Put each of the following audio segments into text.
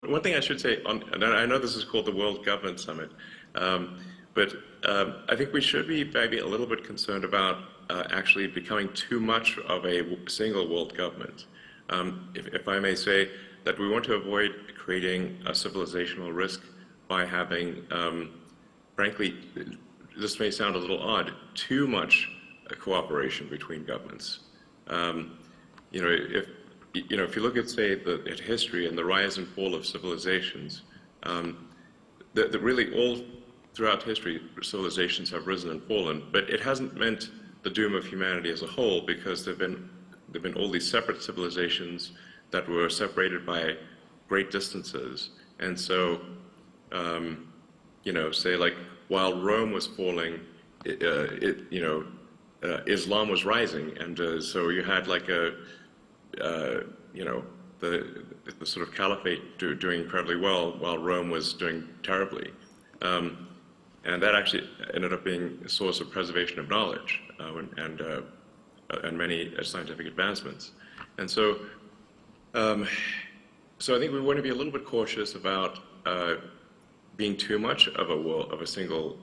one thing I should say, and I know this is called the World Government Summit, but I think we should be maybe a little bit concerned about actually becoming too much of a single world government. If I may say that we want to avoid creating a civilizational risk by having, frankly, this may sound a little odd, too much cooperation between governments. You know, if you look at, say, at history and the rise and fall of civilizations, that really all throughout history, civilizations have risen and fallen, but it hasn't meant the doom of humanity as a whole, because there've been all these separate civilizations that were separated by great distances. And so, you know, say like while Rome was falling, Islam was rising, and so you had like you know, the sort of caliphate doing incredibly well while Rome was doing terribly. And that actually ended up being a source of preservation of knowledge and many scientific advancements. And so, so I think we want to be a little bit cautious about being too much of a single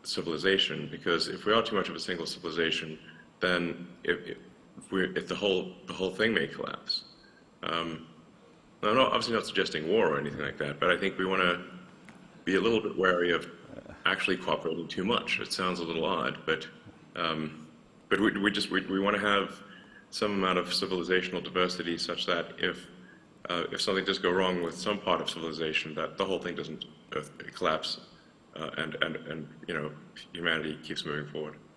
civilization, because if we are too much of a single civilization, then if the whole thing may collapse. I'm obviously not suggesting war or anything like that, but I think we want to be a little bit wary of actually cooperating too much. It sounds a little odd, but we want to have some amount of civilizational diversity such that if something does go wrong with some part of civilization, that the whole thing doesn't collapse, and you know, humanity keeps moving forward.